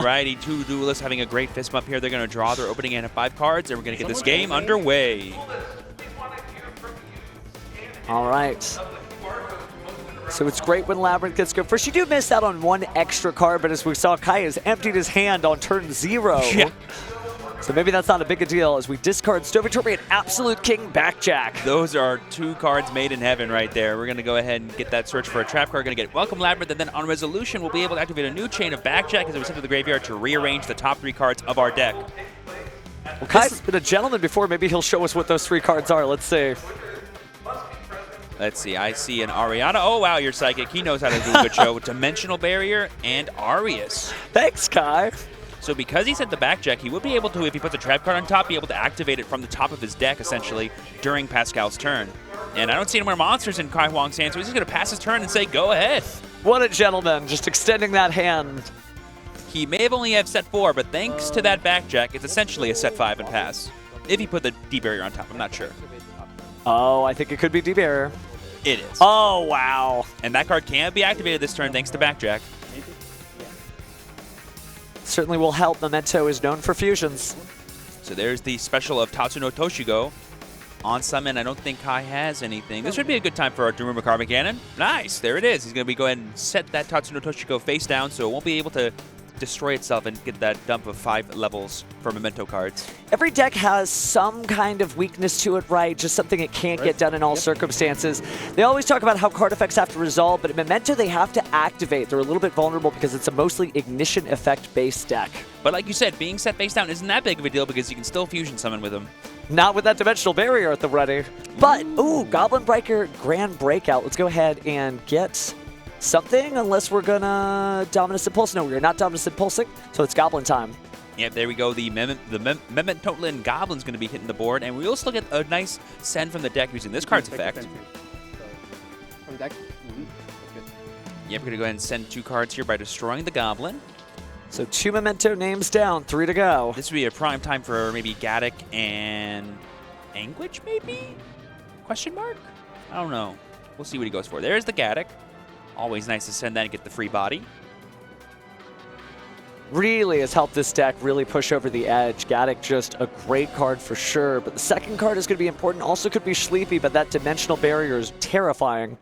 Righty, two duelists having a great fist bump here. They're going to draw their opening hand of 5 cards, and we're going to get this game underway. All right. So it's great when Labrynth gets go first. You do miss out on 1 extra card, but as we saw, Kai has emptied his hand on turn 0. Yeah. So maybe that's not a big a deal as we discard Stovatory and Absolute King Backjack. Those are 2 cards made in heaven right there. We're going to go ahead and get that search for a trap card. Going to get Welcome Labrynth, and then on resolution, we'll be able to activate a new chain of Backjack as we send to the graveyard to rearrange the top 3 cards of our deck. Well, Kai's been a gentleman before. Maybe he'll show us what those 3 cards are. Let's see. Let's see. I see an Ariana. Oh, wow, you're psychic. He knows how to do a good show with Dimensional Barrier and Arius. Thanks, Kai. So because he sent the Backjack, he would be able to, if he puts a trap card on top, be able to activate it from the top of his deck, essentially, during Pascal's turn. And I don't see any more monsters in Kai Huang's hand, so he's just going to pass his turn and say, go ahead. What a gentleman, just extending that hand. He may have only have set 4, but thanks to that Backjack, it's essentially a set 5 and pass. If he put the D-Barrier on top, I'm not sure. Oh, I think it could be D-Barrier. It is. Oh, wow. And that card can be activated this turn thanks to Backjack. Certainly will help. Memento is known for fusions. So there's the special of Tatsuno Toshigo. On summon, I don't think Kai has anything. This would be a good time for our Daruma Carbon Cannon. Nice, there it is. He's going to be go ahead and set that Tatsuno Toshigo face down so it won't be able to destroy itself and get that dump of 5 levels for Memento cards. Every deck has some kind of weakness to it, right? Just something it can't get done in all circumstances. They always talk about how card effects have to resolve, but in Memento they have to activate. They're a little bit vulnerable because it's a mostly ignition effect based deck. But like you said, being set face down isn't that big of a deal because you can still fusion summon with them. Not with that Dimensional Barrier at the ready. But, ooh, Goblin Breaker Grand Breakout. Let's go ahead and get something, unless we're gonna Dominus Impulse. No, we're not Dominus Impulsing, so it's Goblin time. Yep, there we go. The Mementolan Goblin's going to be hitting the board, and we also get a nice send from the deck using this card's effect. From deck? Yep, we're going to go ahead and send 2 cards here by destroying the Goblin. So 2 Memento names down, 3 to go. This would be a prime time for maybe Gaddock and Anguish, maybe? Question mark? I don't know. We'll see what he goes for. There's the Gaddock. Always nice to send that and get the free body. Really has helped this deck really push over the edge. Gaddock just a great card for sure, but the second card is going to be important. Also could be sleepy, but that Dimensional Barrier is terrifying.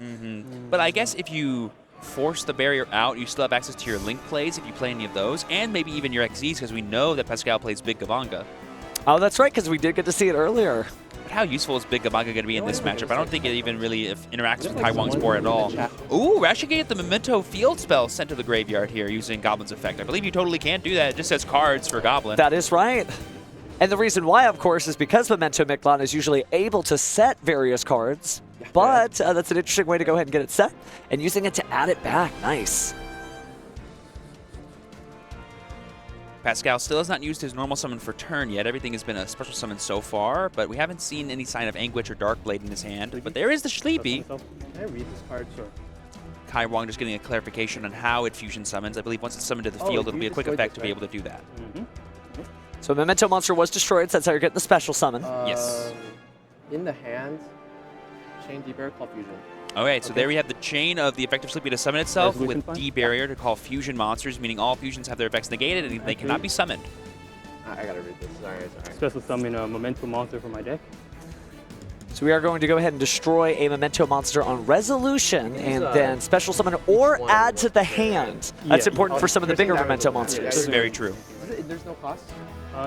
But I guess if you force the barrier out, you still have access to your Link plays if you play any of those, and maybe even your XZs, because we know that Pascal plays Big Gabanga. Oh, that's right, because we did get to see it earlier. But how useful is Big Gabanga going to be in this matchup? I don't think it even really interacts with Kai Huang's board at all. Ooh, we're actually going to get the Memento Field spell sent to the graveyard here using Goblin's effect. I believe you totally can't do that. It just says cards for Goblin. That is right. And the reason why, of course, is because Memento Mictlan is usually able to set various cards, but that's an interesting way to go ahead and get it set, and using it to add it back. Nice. Pascal still has not used his normal summon for turn yet. Everything has been a special summon so far, but we haven't seen any sign of Anguish or Darkblade in his hand. But there is the Sleepy. Can I read this card? Sure. Kai Huang just getting a clarification on how it fusion summons. I believe once it's summoned to the field, it'll be a quick effect to be able to do that. So Memento Monster was destroyed, so that's how you're getting the special summon. Yes. In the hand, chain D-Barrier, call fusion. Okay, so there we have the chain of the effective Sleepy to summon itself with D-Barrier to call fusion monsters, meaning all fusions have their effects negated and they cannot be summoned. I gotta read this. Sorry. Special summon a Memento monster for my deck. So we are going to go ahead and destroy a Memento Monster on resolution, and then special summon or add to the hand. That's important for some of the bigger Memento Monsters. This is very true. There's no cost?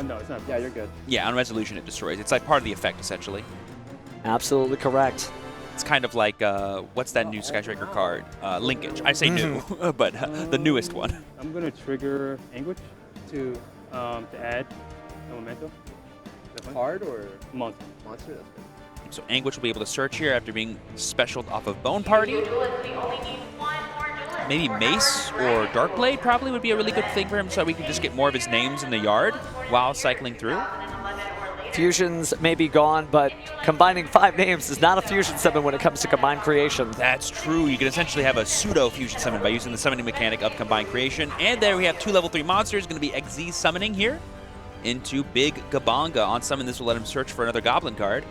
No, it's not. Yeah, you're good. Yeah, on resolution it destroys. It's like part of the effect, essentially. Absolutely correct. It's kind of like, what's that new Skytraker card? Linkage. I say new, but the newest one. I'm going to trigger Anguish to add a Memento. Card or Monster? Monster, that's good. So Anguish will be able to search here after being specialed off of Bone Party. Maybe Mace or Darkblade probably would be a really good thing for him so we can just get more of his names in the yard while cycling through. Fusions may be gone, but combining 5 names is not a fusion summon when it comes to combined creation. That's true. You can essentially have a pseudo fusion summon by using the summoning mechanic of combined creation. And there we have 2 level 3 monsters. Going to be XZ summoning here into Big Gabanga. On summon, this will let him search for another Goblin card.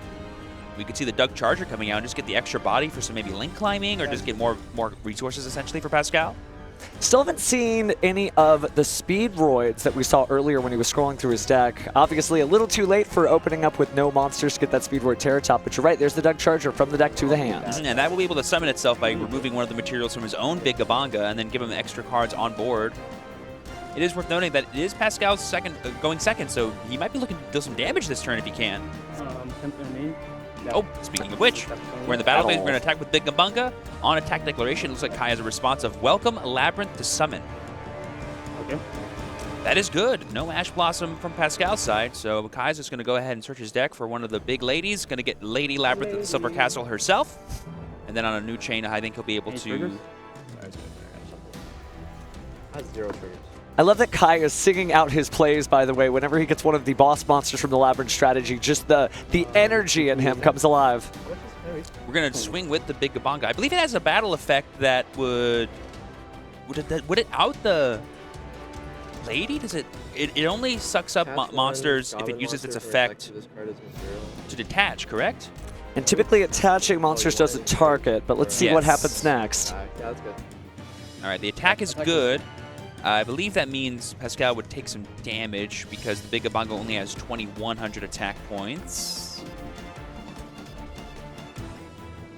We could see the Doug Charger coming out and just get the extra body for some maybe link climbing or just get more resources essentially for Pascal. Still haven't seen any of the speed roids that we saw earlier when he was scrolling through his deck. Obviously, a little too late for opening up with no monsters to get that speed roid Terror Top, but you're right, there's the Doug Charger from the deck to the hand. And that will be able to summon itself by removing one of the materials from his own Big Gabanga and then give him extra cards on board. It is worth noting that it is Pascal's going second, so he might be looking to deal some damage this turn if he can. Oh, speaking of which, we're in the battle phase. We're going to attack with Big Gabanga. On attack declaration, it looks like Kai has a response of Welcome Labrynth to summon. Okay. That is good. No Ash Blossom from Pascal's side, so Kai's just going to go ahead and search his deck for one of the big ladies. Going to get Lady Labrynth at the Silver Castle herself. And then on a new chain, I think he'll be able to... Has 0 triggers. I love that Kai is singing out his plays, by the way, whenever he gets one of the boss monsters from the Labrynth strategy. Just the energy in him comes alive. We're going to swing with the Big Gabanga. I believe it has a battle effect that would it out the lady? Does it only sucks up monsters if it uses its effect to detach, correct? And typically attaching monsters doesn't target, but let's see what happens next. Yeah, that's good. All right, the attack is good. I believe that means Pascal would take some damage because the Big Gabanga only has 2,100 attack points.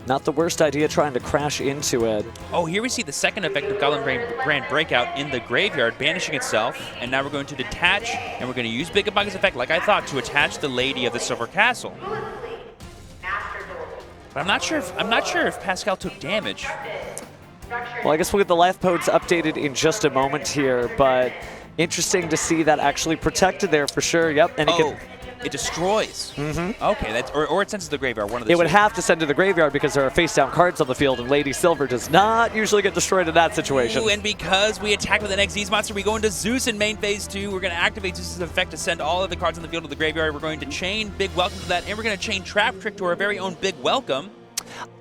Not the worst idea trying to crash into it. Oh, here we see the second effect of Goblin Grand Breakout in the graveyard, banishing itself. And now we're going to detach, and we're going to use Big Gabanga's effect, like I thought, to attach the Lady of the Silver Castle. But I'm not sure if Pascal took damage. Well, I guess we'll get the life pods updated in just a moment here, but interesting to see that actually protected there for sure. Yep, and it destroys. Mm-hmm. Okay, that's or it sends to the graveyard. One of the two. It would have to send to the graveyard because there are face-down cards on the field, and Lady Silver does not usually get destroyed in that situation. Ooh, and because we attack with an XYZ monster, we go into Zeus in main phase 2. We're going to activate Zeus's effect to send all of the cards on the field to the graveyard. We're going to chain Big Welcome to that, and we're going to chain Trap Trick to our very own Big Welcome.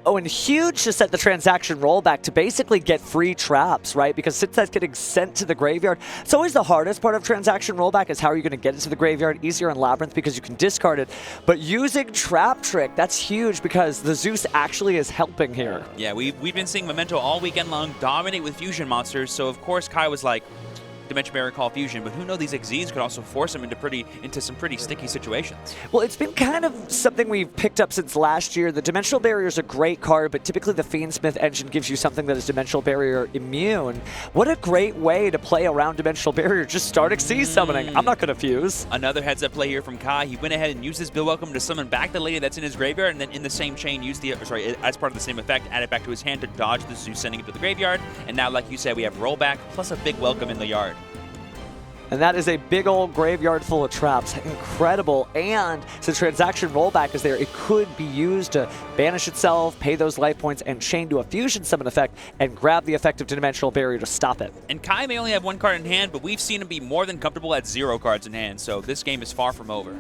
Oh, and huge to set the transaction rollback to basically get free traps, right? Because since that's getting sent to the graveyard, it's always the hardest part of transaction rollback is how are you going to get it to the graveyard. Easier in Labrynth because you can discard it. But using Trap Trick, that's huge because the Zeus actually is helping here. Yeah, we've been seeing Memento all weekend long dominate with fusion monsters, so of course Kai was like, Dimension Barrier Call Fusion, but who knows, these XZs could also force him into some pretty sticky situations. Well, it's been kind of something we've picked up since last year. The Dimensional Barrier is a great card, but typically the Fiendsmith engine gives you something that is Dimensional Barrier immune. What a great way to play around Dimensional Barrier. Just start XZ summoning. I'm not going to fuse. Another heads-up play here from Kai. He went ahead and used his Bill Welcome to summon back the Lady that's in his graveyard, and then in the same chain, used the, as part of the same effect, add it back to his hand to dodge the Zeus, sending it to the graveyard. And now, like you said, we have rollback plus a Big Welcome in the yard. And that is a big old graveyard full of traps. Incredible. And since transaction rollback is there, it could be used to banish itself, pay those life points, and chain to a fusion summon effect and grab the effect of Dimensional Barrier to stop it. And Kai may only have 1 card in hand, but we've seen him be more than comfortable at 0 cards in hand, so this game is far from over.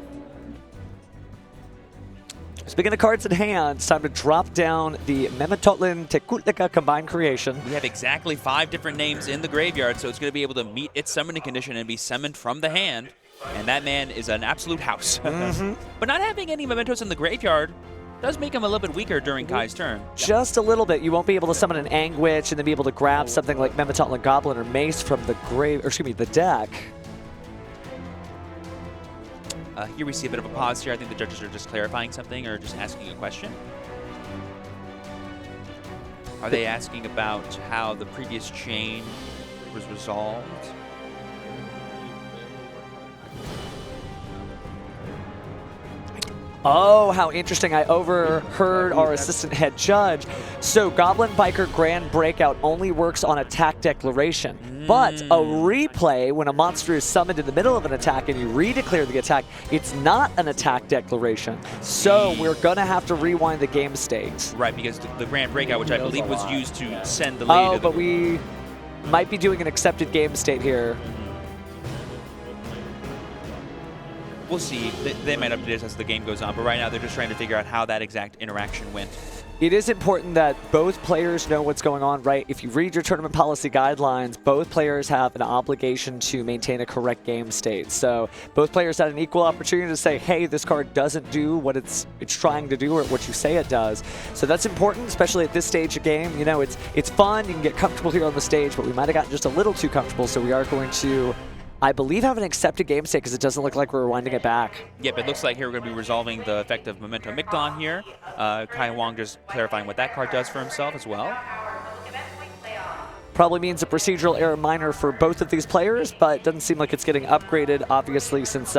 Speaking of cards in hand, it's time to drop down the Memetotlin Tekutlika combined creation. We have exactly 5 different names in the graveyard, so it's going to be able to meet its summoning condition and be summoned from the hand. And that man is an absolute house. But not having any Mementos in the graveyard does make him a little bit weaker during Kai's turn. Just a little bit. You won't be able to summon an Anguish and then be able to grab something like Memetotlin Goblin or Mace from the deck. Here we see a bit of a pause here. I think the judges are just clarifying something or just asking a question. Are they asking about how the previous chain was resolved? Oh, how interesting. I overheard our assistant head judge. So Goblin Biker Grand Breakout only works on attack declaration. But a replay, when a monster is summoned in the middle of an attack and you redeclare the attack, it's not an attack declaration. So we're going to have to rewind the game state. Right, because the Grand Breakout, which I believe was used to send the Lady to the... but we might be doing an accepted game state here. We'll see. They might update us as the game goes on, but right now they're just trying to figure out how that exact interaction went. It is important that both players know what's going on, right? If you read your tournament policy guidelines, both players have an obligation to maintain a correct game state. So both players had an equal opportunity to say, hey, this card doesn't do what it's trying to do or what you say it does. So that's important, especially at this stage of game. You know, it's fun, you can get comfortable here on the stage, but we might have gotten just a little too comfortable, so we are going to, I believe, have an accepted game state because it doesn't look like we're winding it back. Yep, it looks like here we're going to be resolving the effect of Memento Mictlon here. Kai Wong just clarifying what that card does for himself as well. Probably means a procedural error minor for both of these players, but doesn't seem like it's getting upgraded, obviously, since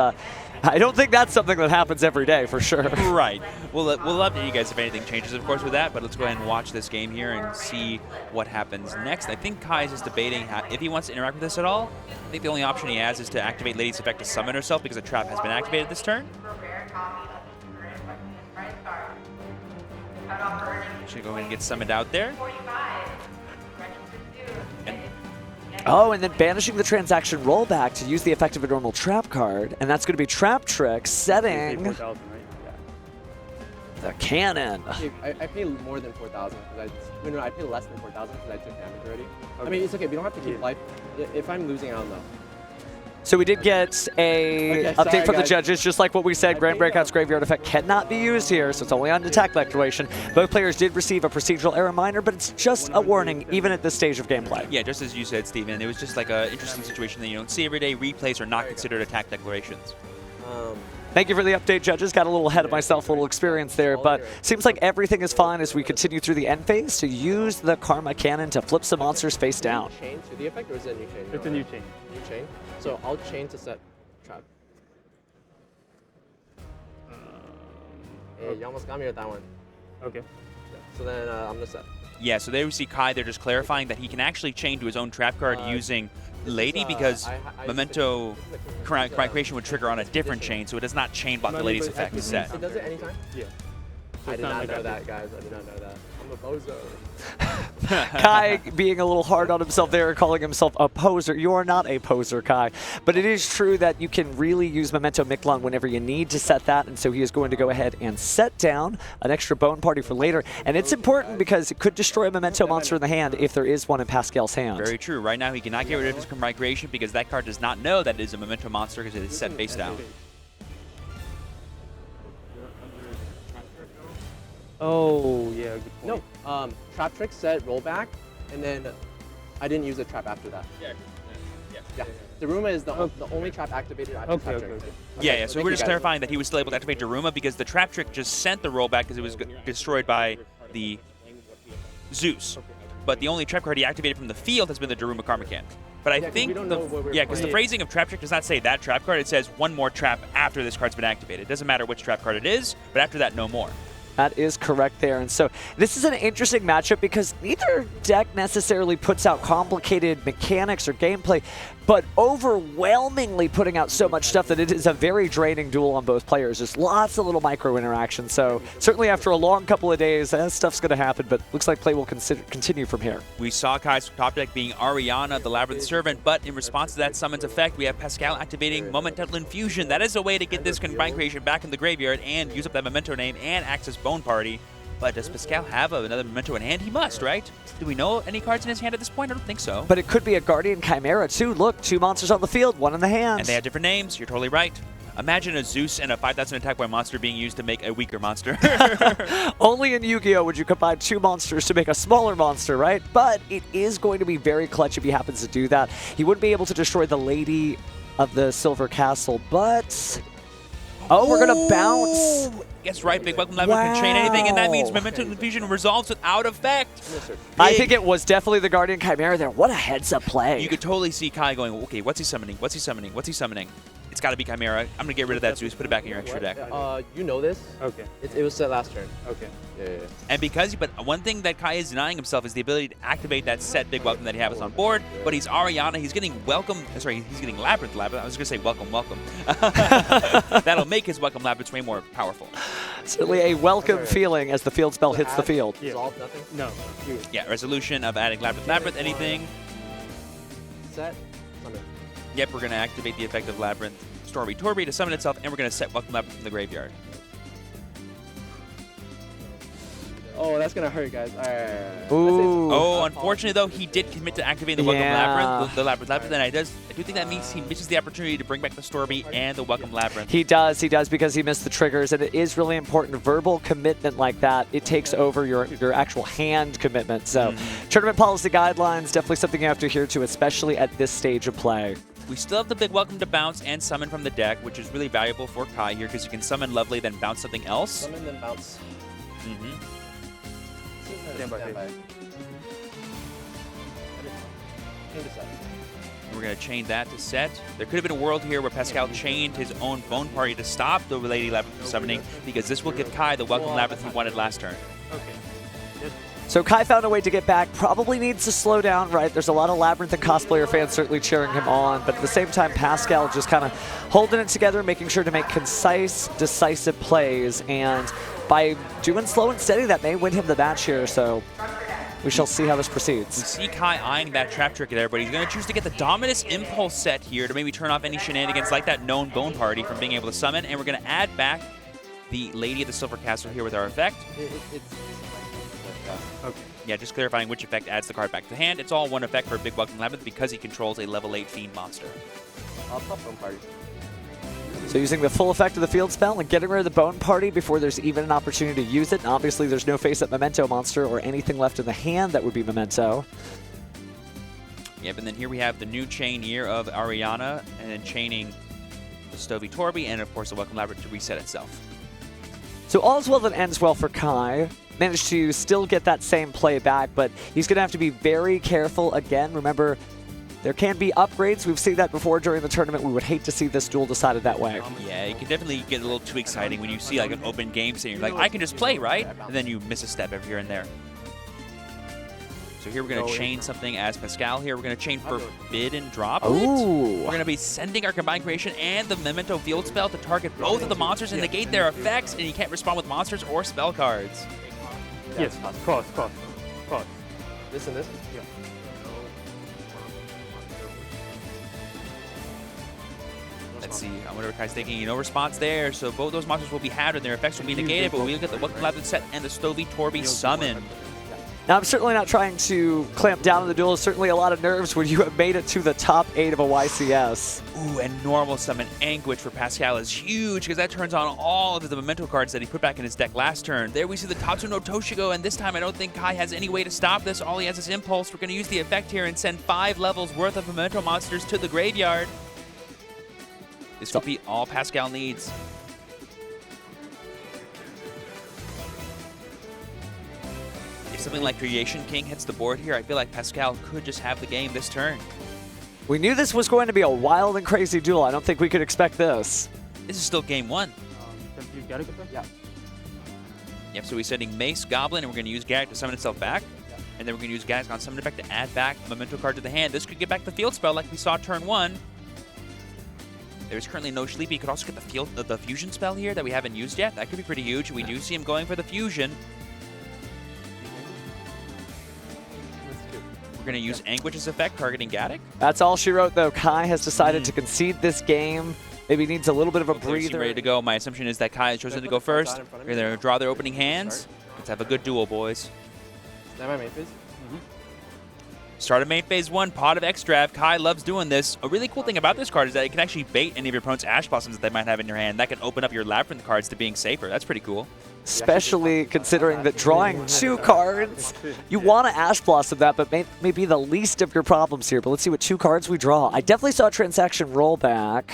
I don't think that's something that happens every day, for sure. Right. We'll update you guys if anything changes, of course, with that, but let's go ahead and watch this game here and see what happens next. I think Kai is just debating if he wants to interact with this at all. I think the only option he has is to activate Lady's effect to summon herself because a trap has been activated this turn. Should go ahead and get summoned out there. Oh, and then banishing the transaction rollback to use the effect of a normal trap card, and that's going to be Trap Trick setting 4,000, right? Yeah. the cannon. I pay more than 4,000 because I pay less than 4,000 because I took damage already. Okay. I mean, it's okay. We don't have to keep life. If I'm losing, I don't know. So we did get a update from the judges, just like what we said. Grand Breakout's Graveyard Effect cannot be used here, so it's only on attack declaration. Both players did receive a procedural error minor, but it's just a warning, even at this stage of gameplay. Yeah, just as you said, Steven, it was just like an interesting situation that you don't see every day. Replays are not considered attack declarations. Thank you for the update, judges. Got a little ahead of myself, a little experience there, but seems like everything is fine as we continue through the end phase to use the Karma Cannon to flip some monsters face down. Chain to the effect, or is it a new chain? It's a new chain. New chain. So I'll chain to set trap. Hey, you almost got me with that one. Okay. Yeah. So then I'm gonna set. Yeah, so there we see Kai. They're just clarifying that he can actually chain to his own trap card using Lady because Memento Creation would trigger on a different chain, so it does not chain block the Lady's effect set. It does it anytime? Yeah. I did not know that, guys. I did not know that. I'm a bozo. Kai being a little hard on himself there, calling himself a poser. You are not a poser, Kai. But it is true that you can really use Memento Mictlon whenever you need to set that, and so he is going to go ahead and set down an extra bone party for later. And it's important because it could destroy a Memento monster in the hand if there is one in Pascal's hand. Very true. Right now he cannot get rid of his Migration because that card does not know that it is a Memento monster because it is set face down. Oh, yeah, good point. No, trap trick set rollback, and then I didn't use a trap after that. Yeah. Daruma is the only trap activated after trap trick. Okay. Yeah, so we're just clarifying that he was still able to activate Daruma because the trap trick just sent the rollback because it was destroyed by the Zeus. But the only trap card he activated from the field has been the Daruma Karma Can. But I think, because the phrasing of trap trick does not say that trap card, it says one more trap after this card's been activated. It doesn't matter which trap card it is, but after that, no more. That is correct there. And so this is an interesting matchup because neither deck necessarily puts out complicated mechanics or gameplay, but overwhelmingly putting out so much stuff that it is a very draining duel on both players. There's lots of little micro interactions. So certainly after a long couple of days, that stuff's going to happen, but looks like play will continue from here. We saw Kai's top deck being Ariana, the Labrynth Servant, but in response to that summon's effect, we have Pascal activating Momental Infusion. That is a way to get this Combined Creation back in the graveyard and use up that Memento name and access Bone Party. But does Pascal have another Memento in hand? He must, right? Do we know any cards in his hand at this point? I don't think so. But it could be a Guardian Chimera, too. Look, 2 monsters on the field, 1 in the hand. And they have different names. You're totally right. Imagine a Zeus and a 5,000 attack by monster being used to make a weaker monster. Only in Yu-Gi-Oh! Would you combine 2 monsters to make a smaller monster, right? But it is going to be very clutch if he happens to do that. He wouldn't be able to destroy the Lady of the Silver Castle, but... Oh, we're going to bounce. Guess right, Big Welcome Level can chain anything, and that means Momentum Infusion resolves without effect. I think it was definitely the Guardian Chimera there. What a heads-up play. You could totally see Kai going, okay, what's he summoning? What's he summoning? What's he summoning? It's got to be Chimera. I'm going to get rid of that Zeus, put it back in your extra deck. You know this? Okay. It was set last turn. Okay. Yeah. And because, but one thing that Kai is denying himself is the ability to activate that set Big Welcome that he has on board, but he's Ariana, he's getting he's getting Labrynth. I was going to say welcome. That'll make his Welcome Labrynth way more powerful. Certainly a welcome feeling as the field spell hits the field. Resolve nothing? No. Yeah, resolution of adding Labrynth, anything. Set, summon. Yep, we're going to activate the effect of Labrynth Stormy Torby to summon itself, and we're going to set Welcome Labrynth from the graveyard. Oh, that's gonna hurt, guys. All right. Ooh. Oh, unfortunately though, he did commit to activating the Welcome Yeah. Labyrinth, the Labyrinth, and I do think that means he misses the opportunity to bring back the Stormy and the Welcome Labyrinth. He does because he missed the triggers, and it is really important. Verbal commitment like that, it takes over your actual hand commitment. So tournament policy guidelines, definitely something you have to adhere to, especially at this stage of play. We still have the big Welcome to bounce and summon from the deck, which is really valuable for Kai here because you can summon Lovely, then bounce something else. Summon, then bounce. Stand by. Change the set. We're going to chain that to set. There could have been a world here where Pascal chained his own Bone Party to stop the Lady Labyrinth from summoning because this will give Kai the Welcome Labyrinth he wanted last turn. Okay. Yes. So Kai found a way to get back, probably needs to slow down, right? There's a lot of Labyrinth and cosplayer fans certainly cheering him on, but at the same time, Pascal just kind of holding it together, making sure to make concise, decisive plays, and by doing slow and steady, that may win him the match here, so we shall see how this We proceeds. see Kai eyeing that trap trick there, but he's going to choose to get the Dominus Impulse set here to maybe turn off any shenanigans like that known Bone Party from being able to summon, and we're going to add back the Lady of the Silver Castle here with our effect. Okay. Yeah, just clarifying which effect adds the card back to the hand. It's all one effect for Big Welcome Labyrinth because he controls a level 8 Fiend monster. I'll pop Bone Party. So using the full effect of the field spell and getting rid of the Bone Party before there's even an opportunity to use it. And obviously there's no face-up Memento monster or anything left in the hand that would be Memento. Yep, and then here we have the new chain here of Ariana, and then chaining the Stovey Torby, and of course the Welcome Labyrinth to reset itself. So all's well that ends well for Kai. Managed to still get that same play back, but he's going to have to be very careful again. Remember, there can be upgrades. We've seen that before during the tournament. We would hate to see this duel decided that way. Yeah, it can definitely get a little too exciting when you see like an open game saying you're like, I can just play, right? And then you miss a step every here and there. So here we're going to chain something as Pascal here. We're going to chain Forbid and Drop. Ooh. We're going to be sending our Combined Creation and the Memento Field Spell to target both of the monsters and negate their effects, and you can't respond with monsters or spell cards. Yes. Cross. This and this? Yeah. Let's see. I wonder what Kai's thinking. No response there. So both those monsters will be halved and their effects will be negated, but we'll get the Welcome Labyrinth set and the Stovey Torby summon. Now, I'm certainly not trying to clamp down on the duel. There's certainly a lot of nerves when you have made it to the top 8 of a YCS. Ooh, and normal summon Anguish for Pascal is huge because that turns on all of the Memento cards that he put back in his deck last turn. There we see the Tatsu no Toshigo, and this time I don't think Kai has any way to stop this. All he has is Impulse. We're going to use the effect here and send 5 levels worth of Memento monsters to the graveyard. This could be all Pascal needs. If something like Creation King hits the board here, I feel like Pascal could just have the game this turn. We knew this was going to be a wild and crazy duel. I don't think we could expect this. This is still game 1. You got it, Yeah. Yep, so we're sending Mace, Goblin, and we're going to use Garrick to summon itself back. Yeah. And then we're going to use Garrick's on summon effect to add back Memento card to the hand. This could get back the field spell like we saw turn 1. There's currently no Sleepy. You could also get the fusion spell here that we haven't used yet. That could be pretty huge. We do see him going for the fusion. We're going to use Anguish's effect, targeting Gaddock. That's all she wrote, though. Kai has decided to concede this game. Maybe needs a little bit of a breather. Ready to go. My assumption is that Kai has chosen to go first. We're going to draw their opening hands. Let's have a good duel, boys. Is that my main phase? Start of main phase 1, Pot of X-Draft. Kai loves doing this. A really cool thing about this card is that it can actually bait any of your opponent's Ash Blossoms that they might have in your hand. That can open up your Labyrinth cards to being safer. That's pretty cool. Especially considering that drawing 2 cards, you want to Ash Blossom that, but may be the least of your problems here. But let's see what 2 cards we draw. I definitely saw a transaction rollback.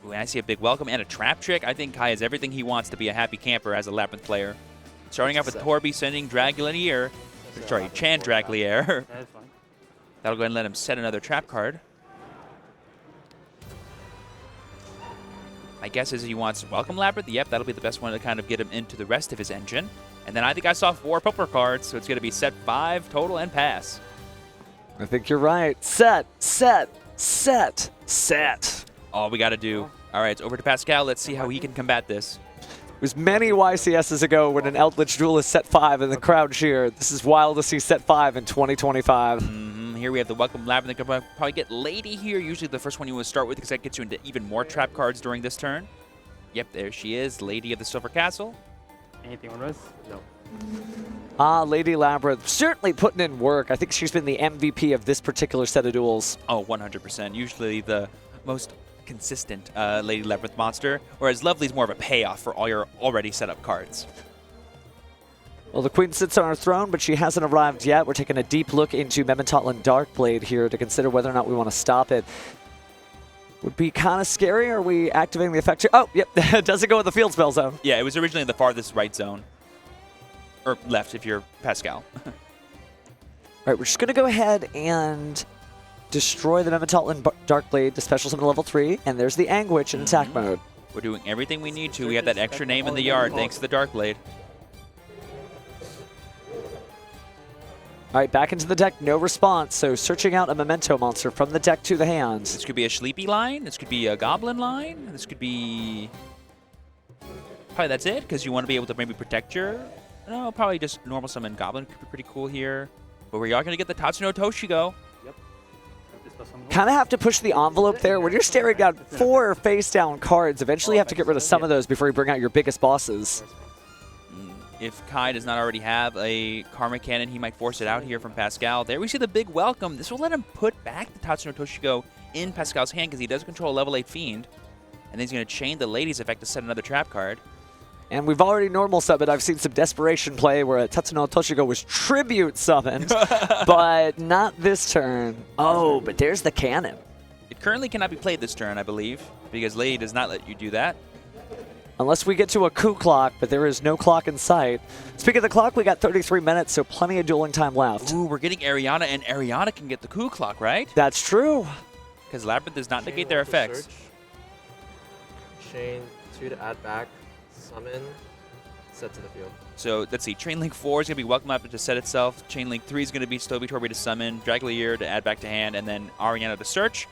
Ooh, and I see a big welcome and a trap trick. I think Kai has everything he wants to be a happy camper as a Labyrinth player. Starting off with Torby sending Draglier. Sorry, Chandraglier. That's fine. That'll go ahead and let him set another trap card. My guess is he wants Welcome Labyrinth. Yep, that'll be the best one to kind of get him into the rest of his engine. And then I think I saw 4 poker cards, so it's going to be set 5 total and pass. I think you're right. Set, set, set, set. All we got to do. All right, it's over to Pascal. Let's see how he can combat this. It was many YCSs ago when an Eldritch Duel is set 5 and the crowd cheered. This is wild to see set 5 in 2025. Here we have the Welcome Labyrinth. They could probably get Lady here. Usually the first one you want to start with because that gets you into even more trap cards during this turn. Yep, there she is, Lady of the Silver Castle. Anything on us? No. Lady Labrynth certainly putting in work. I think she's been the MVP of this particular set of duels. Oh, 100%. Usually the most consistent Lady Labrynth monster, whereas Lovely's more of a payoff for all your already set up cards. Well, the Queen sits on her throne, but she hasn't arrived yet. We're taking a deep look into Memento Darkblade here to consider whether or not we want to stop it. Would be kind of scary. Are we activating the effect here? Oh, yep. It doesn't go in the field spell zone. Yeah, it was originally in the farthest right zone. Or left if you're Pascal. All right, we're just going to go ahead and destroy the Memento Darkblade to special summon level 3, and there's the Anguish in attack mode. We're doing everything we need to. We have that extra name in the yard thanks to the Darkblade. All right, back into the deck, no response. So searching out a Memento monster from the deck to the hands. This could be a Sleepy line. This could be a Goblin line. This could be... Probably that's it, because you want to be able to maybe protect your... No, probably just normal summon Goblin could be pretty cool here. But we are going to get the Tatsuno Toshigo. Yep. Kind of have to push the envelope there. When you're staring down 4 face-down cards, eventually you have to get rid of some of those before you bring out your biggest bosses. If Kai does not already have a Karma Cannon, he might force it out here from Pascal. There we see the big welcome. This will let him put back the Tatsuno Toshigo in Pascal's hand because he does control a level 8 Fiend. And then he's going to chain the Lady's effect to set another trap card. And we've already normal summoned. I've seen some desperation play where a Tatsuno Toshigo was tribute summoned, but not this turn. Oh, but there's the cannon. It currently cannot be played this turn, I believe, because Lady does not let you do that. Unless we get to a coup clock, but there is no clock in sight. Speaking of the clock, we got 33 minutes, so plenty of dueling time left. Ooh, we're getting Ariana, and Ariana can get the coup clock, right? That's true. Because Labrynth does not negate their effects. Chain 2 to add back. Summon, set to the field. So let's see, Chain Link 4 is going to be Welcome Up to set itself. Chain Link 3 is going to be Stoby to summon, Dragolier to add back to hand, and then Ariana to search.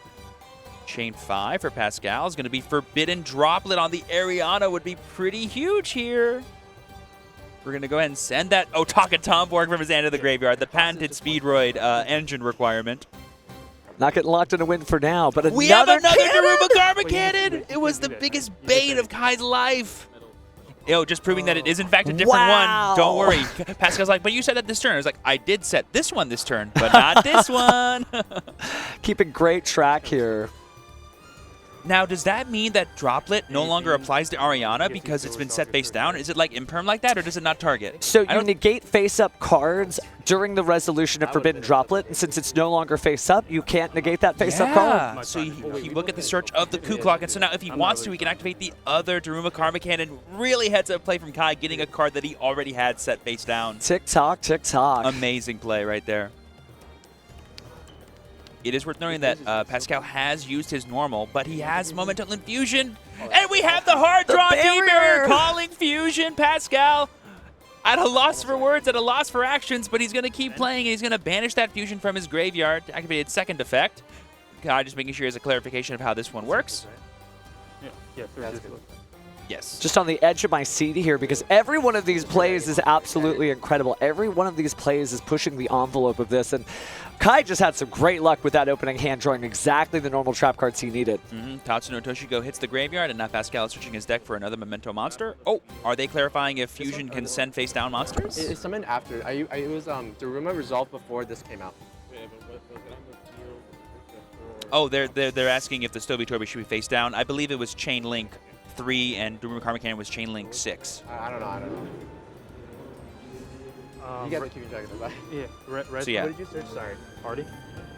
Chain 5 for Pascal is going to be Forbidden Droplet on the Ariana, would be pretty huge here. We're going to go ahead and send that Otaka Tomborg from his hand to the graveyard, the patented Speedroid engine requirement. Not getting locked in a win for now, but We have another cannon! Daruma Karma Cannon! It was the biggest bait of Kai's life. Yo, just proving that it is in fact a different Wow. one. Don't worry. Pascal's like, but you said that this turn. I was like, I did set this one this turn, but not this one. Keeping great track here. Now, does that mean that Droplet no longer applies to Ariana because it's been set face down? Is it like Imperm like that, or does it not target? So you negate face-up cards during the resolution of Forbidden Droplet, and since it's no longer face-up, you can't negate that face-up card. So he will get the search of the coup clock, and so now if he wants to, he can activate the other Daruma Karma Cannon. Really heads-up play from Kai, getting a card that he already had set face down. Tick-tock, tick-tock. Amazing play right there. It is worth noting that Pascal has used his normal, but he has Momental Infusion. And we have the hard draw D-Barrier calling Fusion. Pascal at a loss for words, at a loss for actions, but he's going to keep playing, and he's going to banish that Fusion from his graveyard to activate its second effect. Just making sure he has a clarification of how this one works. Yeah, Yes. Just on the edge of my seat here, because every one of these plays is absolutely incredible. Every one of these plays is pushing the envelope of this, and Kai just had some great luck with that opening hand, drawing exactly the normal trap cards he needed. Tatsuno Toshigo hits the graveyard, and now Pascal is searching his deck for another Memento monster. Oh, are they clarifying if Fusion can send face-down monsters? It summoned after. It was Daruma resolved before this came out. Oh, they're asking if the Stoby should be face-down. I believe it was Chain Link 3, and Daruma Karma Cannon was Chain Link 6. I don't know. You guys are keeping track of that. Yeah, red. So yeah. What did you search? Sorry. Party.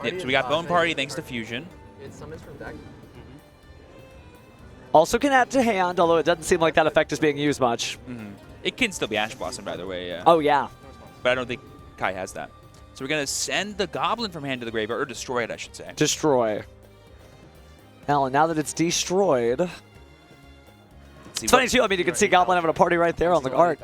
Yep, so we got Bone Party thanks to Fusion. It summons from deck. Also can add to hand, although it doesn't seem like that effect is being used much. It can still be Ash Blossom, by the way, yeah. Oh, yeah. But I don't think Kai has that. So we're going to send the Goblin from hand to the graveyard, or destroy it, I should say. Destroy. Alan, now that it's destroyed... See It's funny, too. I mean, you can see Goblin having a party right there on the art.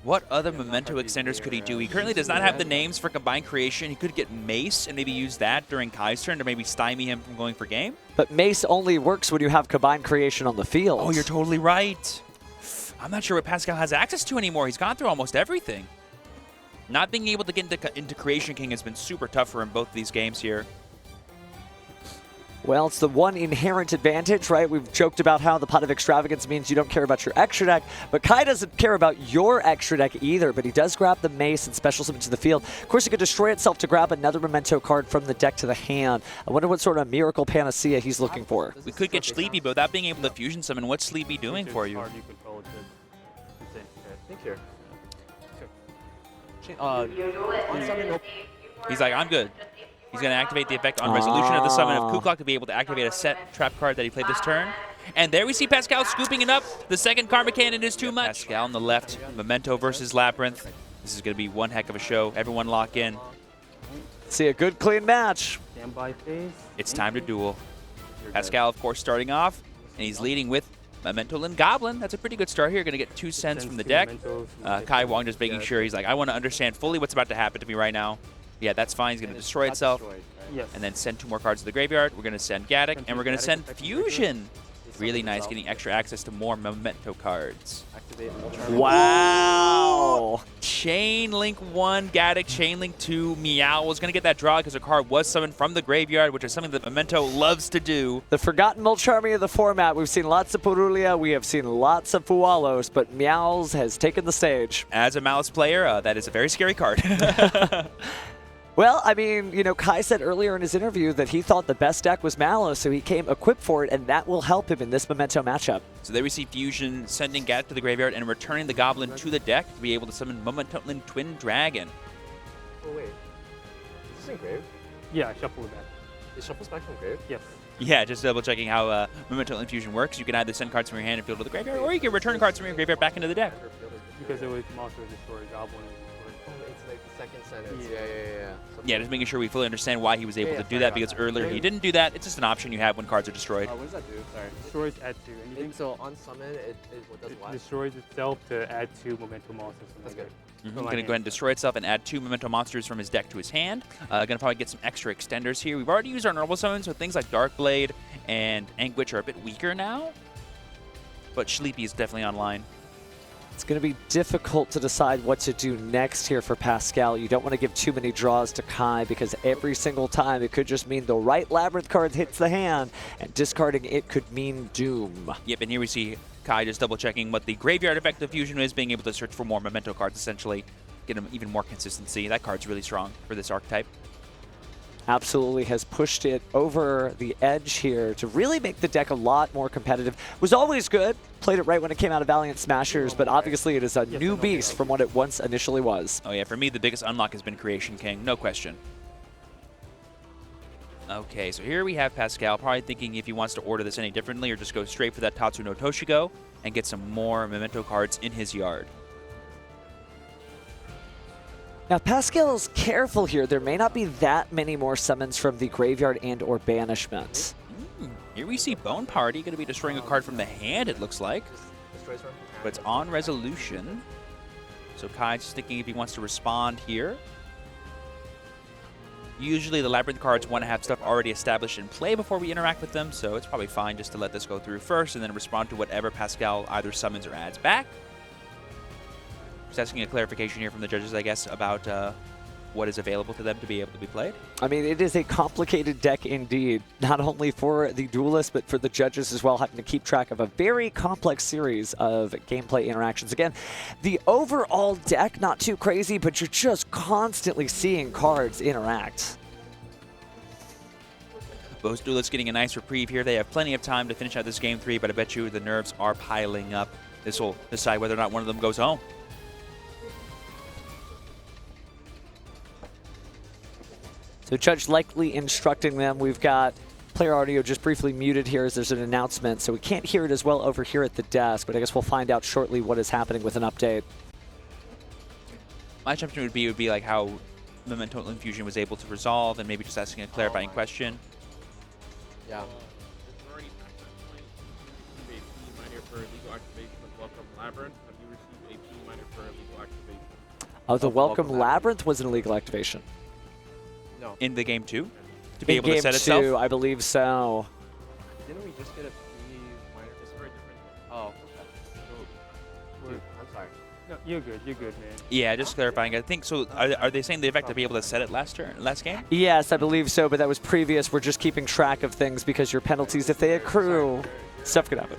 What other Memento extenders could he do? He currently does not have the names for Combined Creation. He could get Mace and maybe use that during Kai's turn to maybe stymie him from going for game. But Mace only works when you have Combined Creation on the field. Oh, you're totally right. I'm not sure what Pascal has access to anymore. He's gone through almost everything. Not being able to get into Creation King has been super tough for him both of these games here. Well, it's the one inherent advantage, right? We've joked about how the Pot of Extravagance means you don't care about your extra deck, but Kai doesn't care about your extra deck either, but he does grab the Mace and special summon to the field. Of course, he could destroy itself to grab another Memento card from the deck to the hand. I wonder what sort of miracle panacea he's looking for. We could get Sleepy, but without being able to fusion summon, what's Sleepy doing for you? Card you control to Think here. On summon, nope. He's like, I'm good. He's going to activate the effect on resolution of the summon of Kuklok to be able to activate a set trap card that he played this turn. And there we see Pascal scooping it up. The second Karma Cannon is too much. Pascal on the left, Memento versus Labrynth. This is going to be one heck of a show. Everyone lock in. See a good, clean match. standby phase. It's time to duel. Pascal, of course, starting off, and he's leading with Memento and Goblin. That's a pretty good start here. Going to get 2 cents from the deck. Kai Wong just making sure he's like, I want to understand fully what's about to happen to me right now. Yeah, that's fine. He's going to destroy itself. Yes. And then send 2 more cards to the graveyard. We're going to send Gaddock, and we're going to send Fusion. Really nice, getting extra access to more Memento cards. Wow! Chain Link 1, Gaddock, Chain Link 2, Meow was going to get that draw because a card was summoned from the graveyard, which is something that Memento loves to do. The forgotten Mulcharmy of the format. We've seen lots of Purulia, we have seen lots of Fualos, but Meows has taken the stage. As a Malice player, that is a very scary card. Well, I mean, you know, Kai said earlier in his interview that he thought the best deck was Malice, so he came equipped for it, and that will help him in this Memento matchup. So there we see Fusion sending Gaddock to the graveyard and returning the Goblin to the deck to be able to summon Memento Twin Dragon. Oh, wait. Is this engraved? Yeah, shuffle it back. It shuffles back from grave? Yes. Yeah, just double checking how Memento Fusion works. You can either send cards from your hand and field to the graveyard, or you can return cards from your graveyard back into the deck. Because it was monster destroy Goblin. Oh, it's like the second sentence. Yeah. Yeah, just making sure we fully understand why he was able to do that, because earlier he didn't do that. It's just an option you have when cards are destroyed. What does that do? Sorry. Destroys add 2. Anything So on summon, it does it what? destroys itself to add 2 Memento monsters. That's good. Going to go ahead and destroy itself and add 2 Memento monsters from his deck to his hand. Going to probably get some extra extenders here. We've already used our normal summons, so things like Darkblade and Anguish are a bit weaker now. But Sleepy is definitely online. It's going to be difficult to decide what to do next here for Pascal. You don't want to give too many draws to Kai, because every single time it could just mean the right Labrynth card hits the hand, and discarding it could mean doom. Yep, and here we see Kai just double-checking what the graveyard effect of Fusion is, being able to search for more Memento cards, essentially. Get him even more consistency. That card's really strong for this archetype. Absolutely has pushed it over the edge here to really make the deck a lot more competitive. Was always good. Played it right when it came out of Valiant Smashers, but obviously it is a new beast from what it once initially was. Oh yeah, for me the biggest unlock has been Creation King, no question. Okay, so here we have Pascal probably thinking if he wants to order this any differently or just go straight for that Tatsu no Toshigo and get some more Memento cards in his yard. Now, Pascal's careful here. There may not be that many more summons from the graveyard and or banishment. Here we see Bone Party going to be destroying a card from the hand, it looks like. But it's on resolution. So Kai's just thinking if he wants to respond here. Usually the Labrynth cards want to have stuff already established in play before we interact with them, so it's probably fine just to let this go through first and then respond to whatever Pascal either summons or adds back. Just asking a clarification here from the judges, I guess, about what is available to them to be able to be played. I mean, it is a complicated deck indeed, not only for the duelists, but for the judges as well, having to keep track of a very complex series of gameplay interactions. Again, the overall deck, not too crazy, but you're just constantly seeing cards interact. Both duelists getting a nice reprieve here. They have plenty of time to finish out this game 3, but I bet you the nerves are piling up. This will decide whether or not one of them goes home. So Judge likely instructing them. We've got player audio just briefly muted here as there's an announcement, so we can't hear it as well over here at the desk, but I guess we'll find out shortly what is happening with an update. My assumption would be like how Memento Infusion was able to resolve, and maybe just asking a clarifying question. Yeah. Oh, the Welcome Labrynth was an illegal activation. No. In the game 2? To be In able to game set 2, itself? I believe so. Didn't we just get a free minor? It's for a different thing. Oh, okay. Dude, I'm sorry. No, you're good. You're good, man. Yeah, just clarifying. I think so. Are they saying the effect to be able to set it last game? Yes, I believe so, but that was previous. We're just keeping track of things because your penalties, if they accrue, stuff could happen.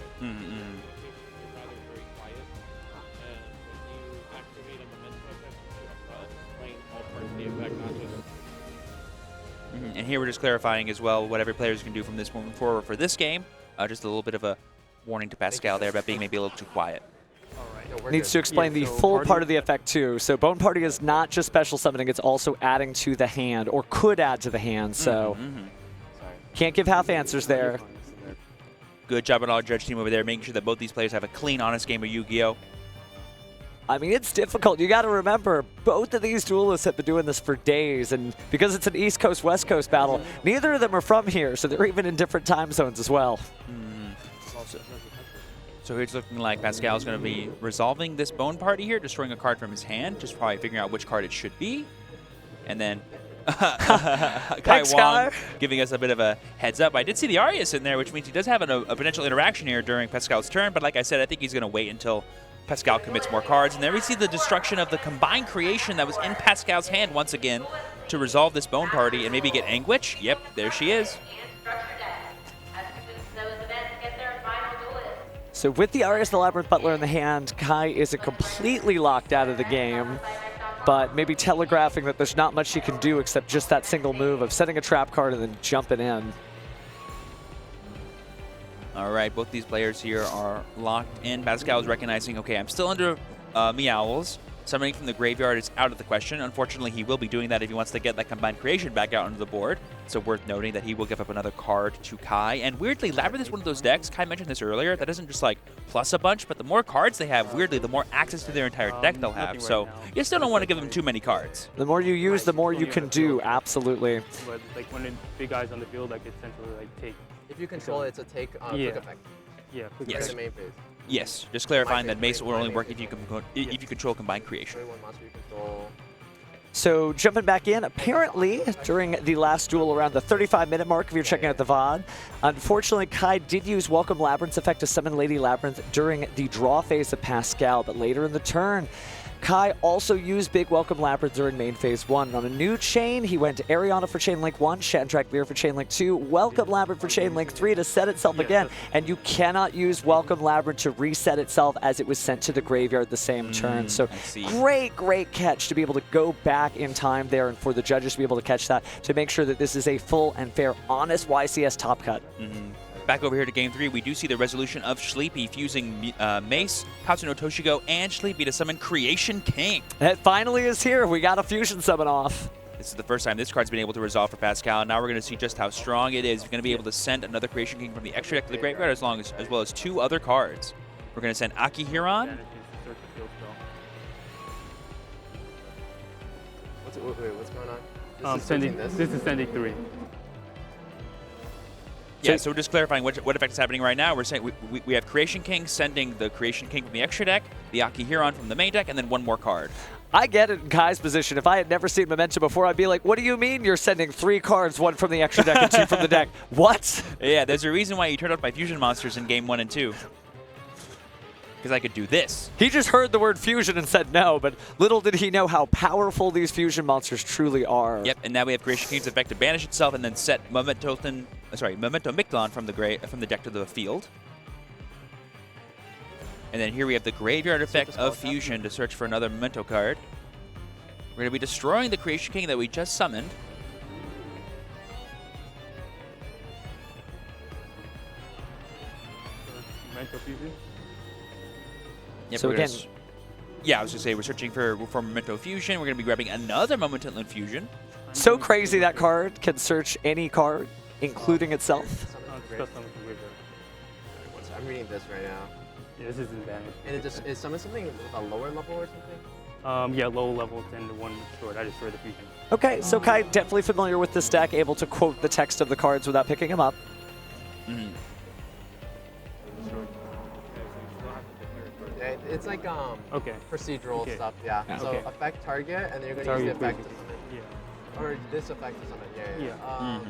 And here we're just clarifying as well what every players can do from this moment forward for this game. Just a little bit of a warning to Pascal there about being maybe a little too quiet. Needs to explain the full part of the effect too. So Bone Party is not just special summoning, it's also adding to the hand, or could add to the hand, so can't give half answers there. Good job on our judge team over there, making sure that both these players have a clean, honest game of Yu-Gi-Oh! I mean, it's difficult. You got to remember, both of these duelists have been doing this for days, and because it's an East Coast, West Coast battle, neither of them are from here, so they're even in different time zones as well. So it's looking like Pascal's going to be resolving this Bone Party here, destroying a card from his hand, just probably figuring out which card it should be. And then Kai Wong giving us a bit of a heads up. I did see the Arius in there, which means he does have a potential interaction here during Pascal's turn, but like I said, I think he's going to wait until Pascal commits more cards. And then we see the destruction of the combined creation that was in Pascal's hand once again to resolve this Bone Party and maybe get Anguish. Yep, there she is. So with the Arius, the Labrynth Butler in the hand, Kai isn't completely locked out of the game, but maybe telegraphing that there's not much he can do except just that single move of setting a trap card and then jumping in. All right, both these players here are locked in. Pascal is recognizing, okay, I'm still under Meowls. Summoning from the graveyard is out of the question. Unfortunately, he will be doing that if he wants to get that combined creation back out onto the board. So worth noting that he will give up another card to Kai. And weirdly, Labrynth is one of those decks, Kai mentioned this earlier, that doesn't just like plus a bunch, but the more cards they have, weirdly, the more access to their entire deck they'll have. So you still don't want to give them too many cards. The more you use, the more you can do, absolutely. But like when the big guys on the field, like essentially like take. If you control it, it's a take quick effect. Yeah, quick Yes. In the main phase. Yes, just clarifying that Mace will only work if you control combined creation. So jumping back in, apparently during the last duel around the 35-minute mark, if you're checking out the VOD, unfortunately Kai did use Welcome Labrynth's effect to summon Lady Labrynth during the draw phase of Pascal, but later in the turn, Kai also used Big Welcome Labrynth during main phase 1. On a new chain, he went Ariana for chain link 1, Shadrach Lear for chain link 2, Welcome Labrynth for chain link 3 to set itself again, and you cannot use Welcome Labrynth to reset itself as it was sent to the graveyard the same turn. So great catch to be able to go back in time there and for the judges to be able to catch that to make sure that this is a full and fair, honest YCS top cut. Back over here to Game 3, we do see the resolution of Sleepy fusing Mace, Tatsuno Toshigo, and Sleepy to summon Creation King. It finally is here. We got a fusion summon off. This is the first time this card's been able to resolve for Pascal. Now we're going to see just how strong it is. We're going to be able to send another Creation King from the extra deck to the graveyard as well as 2 other cards. We're going to send Akihiron. What's going on? This is sending 3. Yeah, so we're just clarifying what effect is happening right now. We're saying we have Creation King sending the Creation King from the extra deck, the Akihiron from the main deck, and then 1 more card. I get it in Kai's position. If I had never seen Memento before, I'd be like, what do you mean you're sending 3 cards, 1 from the extra deck and 2 from the deck? What? Yeah, there's a reason why you turned off my fusion monsters in Game 1 and 2. Because I could do this. He just heard the word fusion and said no, but little did he know how powerful these fusion monsters truly are. Yep, and now we have Creation King's effect to banish itself and then set Memento Mictlon from the deck to the field. And then here we have the graveyard effect of fusion to search for another Memento card. We're going to be destroying the Creation King that we just summoned. Memento fusion. Yep, So again, yeah, I was going to say we're searching for Memento Fusion. We're going to be grabbing another Memento Fusion. so crazy that card can search any card, including itself. I'm reading this right now. Yeah, this isn't banished. And it just is summon something with a lower level or something? Yeah, low level and the 1 short. I destroyed the fusion. Okay, so Kai definitely familiar with this deck, able to quote the text of the cards without picking them up. Yeah, it's like procedural stuff, yeah. So affect target, and then you're going to use the effect to summon. Yeah. Or this effect to summon, yeah.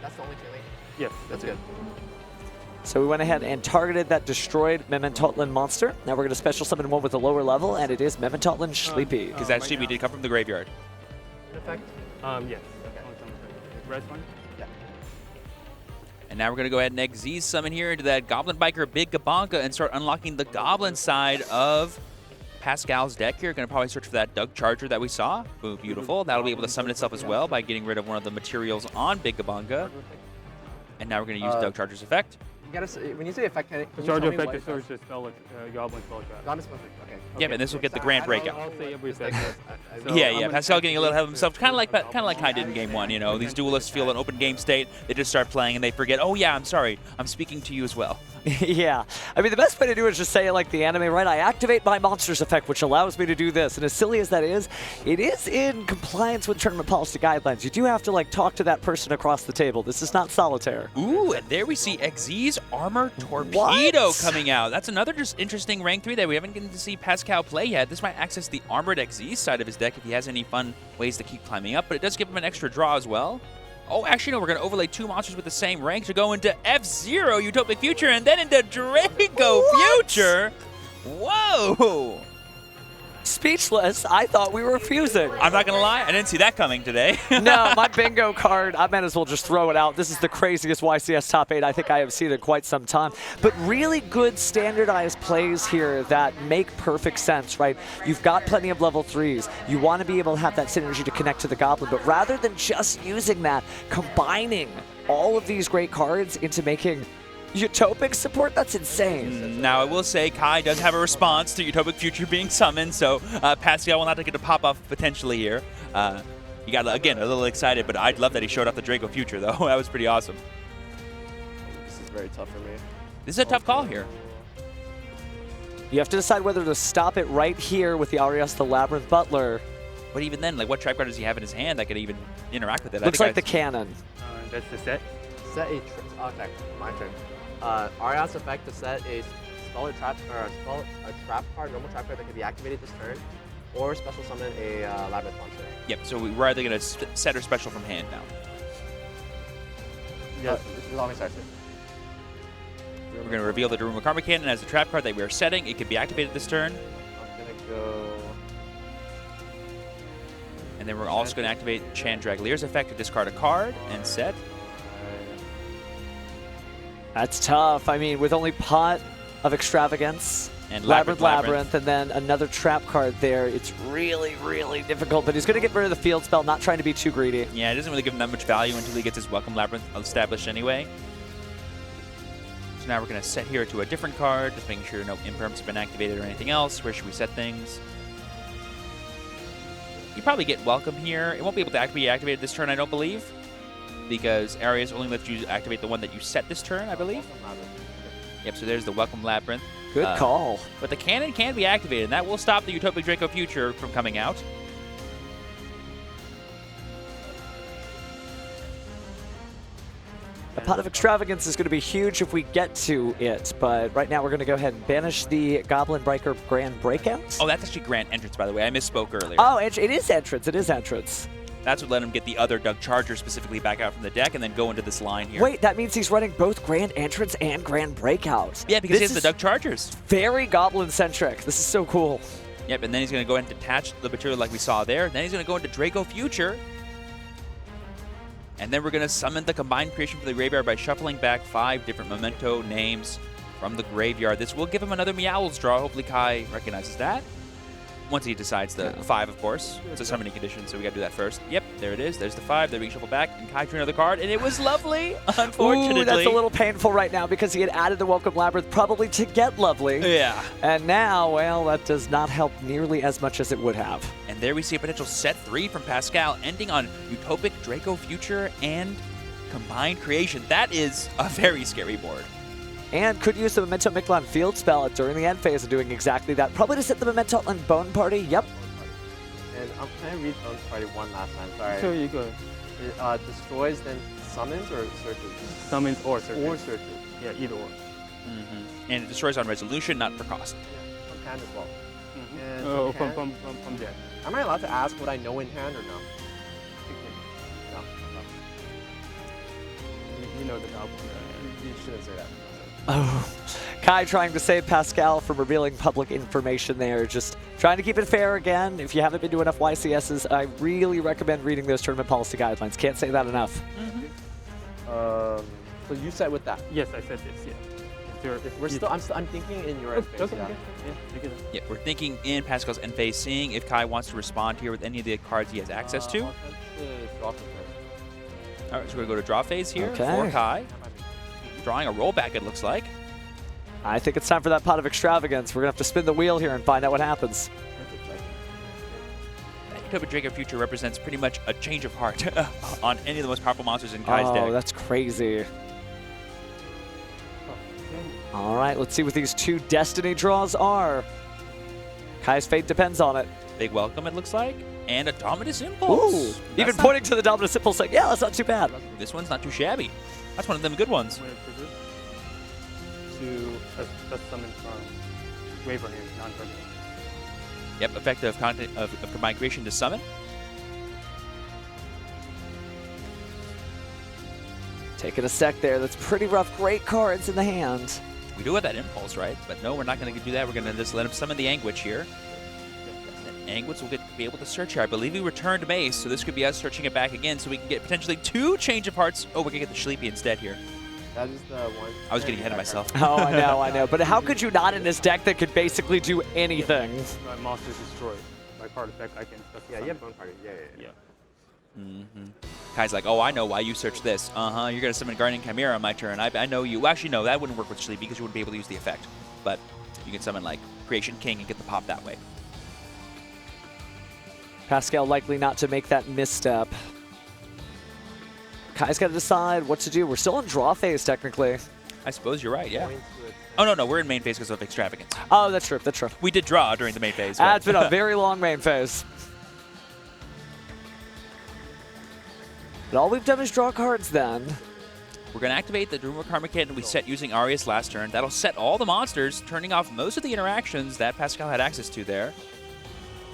That's the only chain link? Yes. That's good. So we went ahead and targeted that destroyed Mementotlin monster. Now we're going to special summon one with a lower level, and it is Mementotlin Sleepy. Because that Sleepy did come from the graveyard. Effect? Yes. Red one? Yeah. And now we're going to go ahead and Xyz summon here into that Goblin Biker Big Gabonka and start unlocking the Goblin side of Pascal's deck here. Going to probably search for that Doug Charger that we saw. Ooh, beautiful. That'll be able to summon itself as well by getting rid of one of the materials on Big Gabonka. And now we're going to use Doug Charger's effect. You gotta say, when you say effect, can you The tell charger me effect what is it does? search the spell, Goblin spell trap. Goblin spell effect, okay. Yep, and this will get the grand breakout. I'll say every Just like effect. this. So Yeah, I'm yeah. gonna Pascal check getting a little ahead of himself, kind of like Kai did in game one. You know, these duelists feel an open game state. They just start playing and they forget. Oh yeah, I'm sorry. I'm speaking to you as well. Yeah. I mean, the best way to do it is just say it like the anime, right? I activate my monster's effect, which allows me to do this. And as silly as that is, it is in compliance with tournament policy guidelines. You do have to, like, talk to that person across the table. This is not solitaire. Ooh, and there we see Xyz Armor Torpedo What? coming out. That's another just interesting rank 3 that we haven't gotten to see Pascal play yet. This might access the Armored Xyz side of his deck if he has any fun ways to keep climbing up, but it does give him an extra draw as well. Oh, actually, no, we're going to overlay 2 monsters with the same rank to go into F-Zero, Utopic Future, and then into Draco Future. Whoa! Speechless. I thought we were fusing. I'm not going to lie, I didn't see that coming today. No, my bingo card, I might as well just throw it out. This is the craziest YCS top 8 I think I have seen in quite some time. But really good standardized plays here that make perfect sense, right? You've got plenty of level 3s. You want to be able to have that synergy to connect to the Goblin, but rather than just using that, combining all of these great cards into making Utopic support? That's insane. Now, I will say Kai does have a response to Utopic Future being summoned, so Pascal will not get a pop-off potentially here. He got, again, a little excited, but I'd love that he showed off the Draco Future, though. That was pretty awesome. This is very tough for me. This is a tough call here. You have to decide whether to stop it right here with the Arias the Labrynth Butler. But even then, like, what trap card does he have in his hand that could even interact with it? Looks like the cannon. That's the set. Set a okay, my turn. Arias effect to set a spell or trap or a trap card, normal trap card that can be activated this turn, or special summon a Labrynth monster. Yep, so we're either going to set or special from hand now. Yeah, this is all my starts. We're going to reveal the Daruma Karma Cannon as a trap card that we are setting. It can be activated this turn. I'm gonna go. And then we're also going to activate Chandraglier's effect to discard a card and set. That's tough. I mean, with only Pot of Extravagance, And Labrynth, and then another trap card there, it's really, really difficult. But he's going to get rid of the field spell, not trying to be too greedy. Yeah, it doesn't really give him that much value until he gets his Welcome Labyrinth established anyway. So now we're going to set here to a different card, just making sure no imperms have been activated or anything else. Where should we set things? You probably get Welcome here. It won't be able to be activated this turn, I don't believe, because Arias only lets you activate the one that you set this turn, I believe. Yep, so there's the Welcome Labyrinth. Good call. But the cannon can be activated, and that will stop the Utopic Draco Future from coming out. A Pot of Extravagance is going to be huge if we get to it, but right now we're going to go ahead and banish the Goblin Biker Grand Breakout. Oh, that's actually Grand Entrance, by the way. I misspoke earlier. Oh, it is entrance. It is entrance. That's what let him get the other Doug Charger specifically back out from the deck and then go into this line here. Wait, that means he's running both Grand Entrance and Grand Breakout. Yeah, because he This has the is Doug Chargers. very Goblin-centric. This is so cool. Yep, and then he's going to go ahead and detach the material like we saw there. Then he's going to go into Draco Future. And then we're going to summon the combined creation from the graveyard by shuffling back 5 different memento names from the graveyard. This will give him another Meowl's draw. Hopefully Kai recognizes that. Once he decides the 5, of course. It's a summoning condition, so we got to do that first. Yep, there it is. There's the 5. Then we shuffle back, and Kai drew another card, and it was lovely, unfortunately. Ooh, that's a little painful right now because he had added the Welcome Labyrinth probably to get lovely. Yeah. And now, well, that does not help nearly as much as it would have. And there we see a potential set 3 from Pascal, ending on Utopic Draco Future and Combined Creation. That is a very scary board. And could use the Memento Mictlan field spell during the end phase of doing exactly that. Probably to set the Memento on Bone Party. Yep. And can I read Bones Party one last time? Sorry. So you go. It destroys, then summons or searches? Summons or searches. Or searches. Yeah, either or. And it destroys on resolution, not for cost. Yeah, from hand as well. And Oh, from from hand? deck. Am I allowed to ask what I know in hand or no? No. You know the Goblin. You shouldn't say that. Oh, Kai trying to save Pascal from revealing public information there. Just trying to keep it fair again. If you haven't been to enough YCSs, I really recommend reading those tournament policy guidelines. Can't say that enough. So you said with that. Yes, I said this. Yeah. I'm thinking in your phase. Okay. Yeah. Yeah, you can. Yeah, we're thinking in Pascal's end phase, seeing if Kai wants to respond here with any of the cards he has access to. I'll attempt to draw from first. All right, so we're going to go to draw phase here Okay. for Kai. Drawing a rollback, it looks like. I think it's time for that pot of extravagance. We're going to have to spin the wheel here and find out what happens. That Utopia Draco Future represents pretty much a change of heart on any of the most powerful monsters in Kai's deck. Oh, that's crazy. All right, let's see what these two Destiny draws are. Kai's fate depends on it. Big welcome, it looks like. And a Dominus Impulse. Ooh, That's even not- pointing to the Dominus Impulse like, yeah, that's not too bad. This one's not too shabby. That's one of them good ones. I'm going to just summon from Wave on here, non-target. Yep, effective content of combined creation to summon. Taking a sec there. That's pretty rough. Great cards in the hand. We do have that impulse, right? But no, we're not going to do that. We're going to just let him summon the Anguish here. And Anguish will be able to search here. I believe we returned Mace, so this could be us searching it back again, so we can get potentially 2 change of hearts. Oh, we're going to get the Sleepy instead here. That is the one. I was getting ahead of myself. Oh, I know. But how could you not in this deck that could basically do anything? My monster is destroyed. By card effect, I can specify. Yeah, you have bone party. Yeah. Kai's like, oh, I know why you searched this. You're going to summon Guardian Chimera on my turn. I know you. Well, actually, no, that wouldn't work with Sleep because you wouldn't be able to use the effect. But you can summon, like, Creation King and get the pop that way. Pascal likely not to make that misstep. Kai's got to decide what to do. We're still in draw phase, technically. I suppose you're right, yeah. Points with- Oh, no, we're in main phase because of Extravagance. Oh, that's true. That's true. We did draw during the main phase. It's been a very long main phase. But all we've done is draw cards then. We're going to activate the Dream of Karmageddon we set using Arius last turn. That'll set all the monsters, turning off most of the interactions that Pascal had access to there.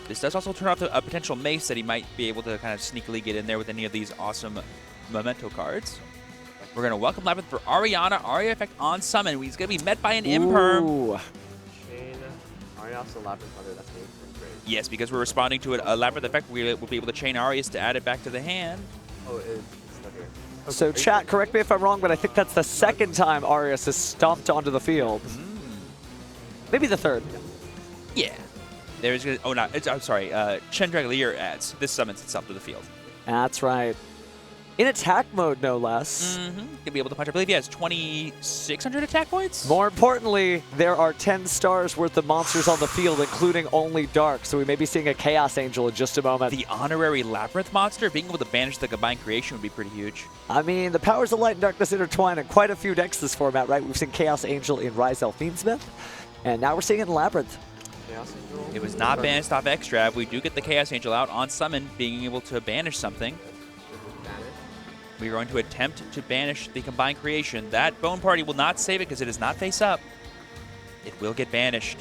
This does also turn off a potential Mace that he might be able to kind of sneakily get in there with any of these awesome Memento cards. We're going to welcome Labrynth for Ariana. Aria effect on summon. He's going to be met by an Imperm. Ooh. Chain. Arias and Labrynth under that thing. Great. Yes, because we're responding to a Labrynth effect, we'll be able to chain Arius to add it back to the hand. Oh, it's stuck here. So chat, correct me if I'm wrong, but I think that's the second time Arius has stomped onto the field. Maybe the third. Yeah. There's gonna, oh, no, I'm sorry. Chen Dragolier adds. This summons itself to the field. That's right. In attack mode, no less. Gonna be able to punch. I believe he has 2,600 attack points. More importantly, there are 10 stars worth of monsters on the field, including only Dark, so we may be seeing a Chaos Angel in just a moment. The honorary Labrynth monster, being able to banish the combined creation would be pretty huge. I mean, the powers of light and darkness intertwine in quite a few decks this format, right? We've seen Chaos Angel in Rise El Fiendsmith, and now we're seeing it in Labrynth. Chaos Angel. It was not banished off Extra. We do get the Chaos Angel out on summon, being able to banish something. We're going to attempt to banish the combined creation. That Bone Party will not save it because it is not face up. It will get banished.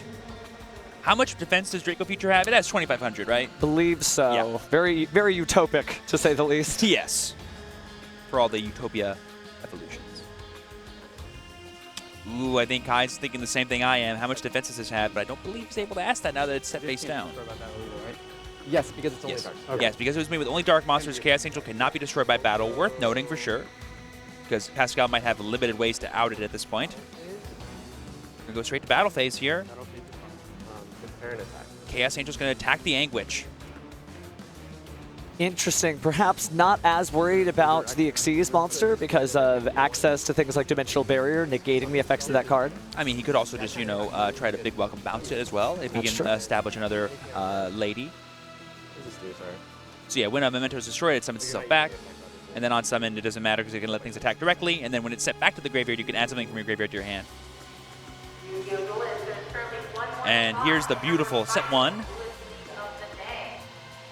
How much defense does Draco Future have? It has 2,500, right? Believe so. Yeah. Very, very utopic, to say the least. Yes. For all the Utopia evolutions. Ooh, I think Kai's thinking the same thing I am. How much defense does this have? But I don't believe he's able to ask that now that it's set face down. Yes, because it's only Yes. dark. Okay. Yes, because it was made with only dark monsters, Chaos Angel cannot be destroyed by battle. Worth noting for sure. Because Pascal might have limited ways to out it at this point. We're going to go straight to battle phase here. Compare and attack. Chaos Angel's going to attack the Anguish. Interesting. Perhaps not as worried about the Xyz monster because of access to things like Dimensional Barrier, negating the effects of that card. I mean, he could also just, you know, try to big welcome bounce it as well if he That's can true. establish another lady. This is sorry. So yeah, when a Memento is destroyed, it summons itself back. And then on summon, it doesn't matter because you can let things attack directly. And then when it's sent back to the graveyard, you can add something from your graveyard to your hand. And here's the beautiful set 1.